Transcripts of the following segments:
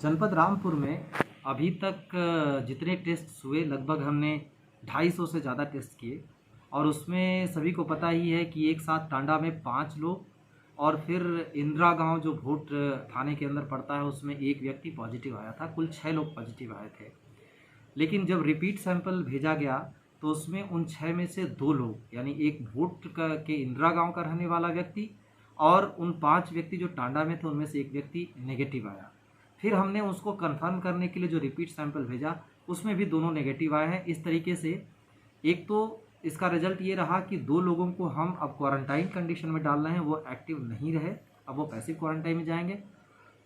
जनपद रामपुर में अभी तक जितने टेस्ट हुए लगभग हमने 250 से ज़्यादा टेस्ट किए और उसमें सभी को पता ही है कि एक साथ टांडा में 5 लोग और फिर इंदिरा गांव जो भोट थाने के अंदर पड़ता है उसमें एक व्यक्ति पॉजिटिव आया था। कुल 6 लोग पॉजिटिव आए थे। लेकिन जब रिपीट सैंपल भेजा गया तो उसमें उन 6 में से 2 लोग यानी एक भोट के इंदिरा गांव का रहने वाला व्यक्ति और उन 5 व्यक्ति जो टांडा में थे उनमें से एक व्यक्ति नेगेटिव आया। फिर हमने उसको कंफर्म करने के लिए जो रिपीट सैंपल भेजा उसमें भी दोनों नेगेटिव आए हैं। इस तरीके से एक तो इसका रिजल्ट ये रहा कि 2 लोगों को हम अब क्वारंटाइन कंडीशन में डाल रहे हैं, वो एक्टिव नहीं रहे, अब वो पैसिव क्वारंटाइन में जाएंगे।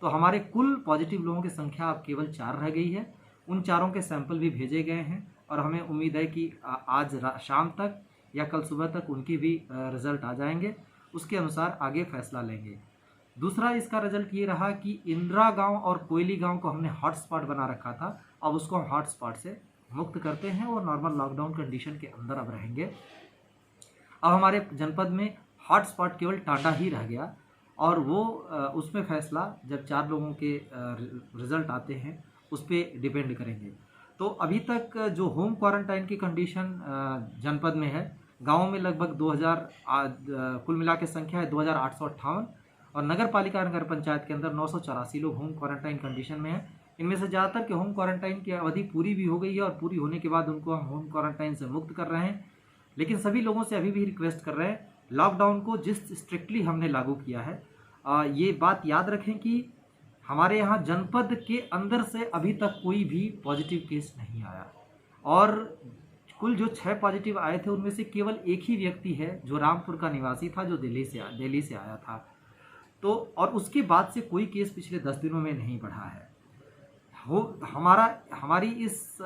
तो हमारे कुल पॉजिटिव लोगों की संख्या अब केवल 4 रह गई है। उन चारों के सैंपल भी भेजे गए हैं और हमें उम्मीद है कि आज शाम तक या कल सुबह तक उनकी भी रिजल्ट आ जाएंगे। उसके अनुसार आगे फैसला लेंगे। दूसरा इसका रिजल्ट ये रहा कि इंदिरा गांव और कोयली गांव को हमने हॉटस्पॉट बना रखा था, अब उसको हम हॉटस्पॉट से मुक्त करते हैं और नॉर्मल लॉकडाउन कंडीशन के अंदर अब रहेंगे। अब हमारे जनपद में हॉटस्पॉट केवल टांडा ही रह गया और वो उसमें फैसला जब 4 लोगों के रिजल्ट आते हैं उस पर डिपेंड करेंगे। तो अभी तक जो होम क्वारंटाइन की कंडीशन जनपद में है, गाँव में लगभग 2000 कुल मिला के संख्या है 2858 और नगर पालिका नगर पंचायत के अंदर 984 लोग होम क्वारंटाइन कंडीशन में हैं। इनमें से ज़्यादातर के होम क्वारंटाइन की अवधि पूरी भी हो गई है और पूरी होने के बाद उनको हम होम क्वारंटाइन से मुक्त कर रहे हैं। लेकिन सभी लोगों से अभी भी रिक्वेस्ट कर रहे हैं, लॉकडाउन को जिस स्ट्रिक्टली हमने लागू किया है ये बात याद रखें कि हमारे यहाँ जनपद के अंदर से अभी तक कोई भी पॉजिटिव केस नहीं आया और कुल जो 6 पॉजिटिव आए थे उनमें से केवल एक ही व्यक्ति है जो रामपुर का निवासी था, जो दिल्ली से आया था। तो और उसके बाद से कोई केस पिछले 10 दिनों में नहीं बढ़ा है। हमारी इस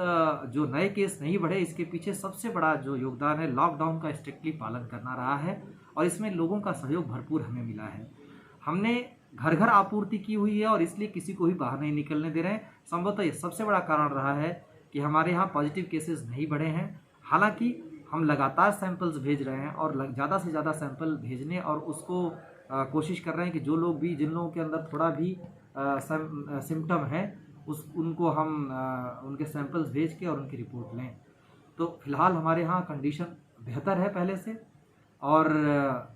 जो नए केस नहीं बढ़े इसके पीछे सबसे बड़ा जो योगदान है लॉकडाउन का स्ट्रिक्टली पालन करना रहा है और इसमें लोगों का सहयोग भरपूर हमें मिला है। हमने घर घर आपूर्ति की हुई है और इसलिए किसी को भी बाहर नहीं निकलने दे रहे हैं। संभवतः ये सबसे बड़ा कारण रहा है कि हमारे यहाँ पॉजिटिव केसेस नहीं बढ़े हैं। हालांकि हम लगातार सैंपल्स भेज रहे हैं और ज़्यादा से ज़्यादा सैंपल भेजने और उसको कोशिश कर रहे हैं कि जो लोग भी जिन लोगों के अंदर थोड़ा भी सिम्टम है उनको हम उनके सैंपल्स भेज के और उनकी रिपोर्ट लें। तो फिलहाल हमारे यहाँ कंडीशन बेहतर है पहले से और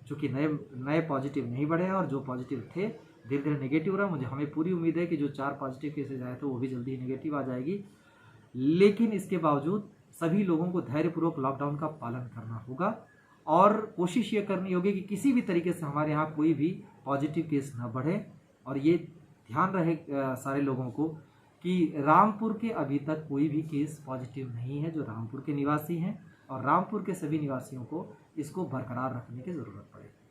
चूँकि नए पॉजिटिव नहीं बढ़े हैं और जो पॉजिटिव थे धीरे धीरे नेगेटिव रहे। हमें पूरी उम्मीद है कि जो 4 पॉजिटिव केसेज आए थे वो भी जल्दी ही नेगेटिव आ जाएगी। लेकिन इसके बावजूद सभी लोगों को धैर्यपूर्वक लॉकडाउन का पालन करना होगा और कोशिश ये करनी होगी कि किसी भी तरीके से हमारे यहाँ कोई भी पॉजिटिव केस न बढ़े। और ये ध्यान रहे सारे लोगों को कि रामपुर के अभी तक कोई भी केस पॉजिटिव नहीं है जो रामपुर के निवासी हैं और रामपुर के सभी निवासियों को इसको बरकरार रखने की ज़रूरत पड़ेगी।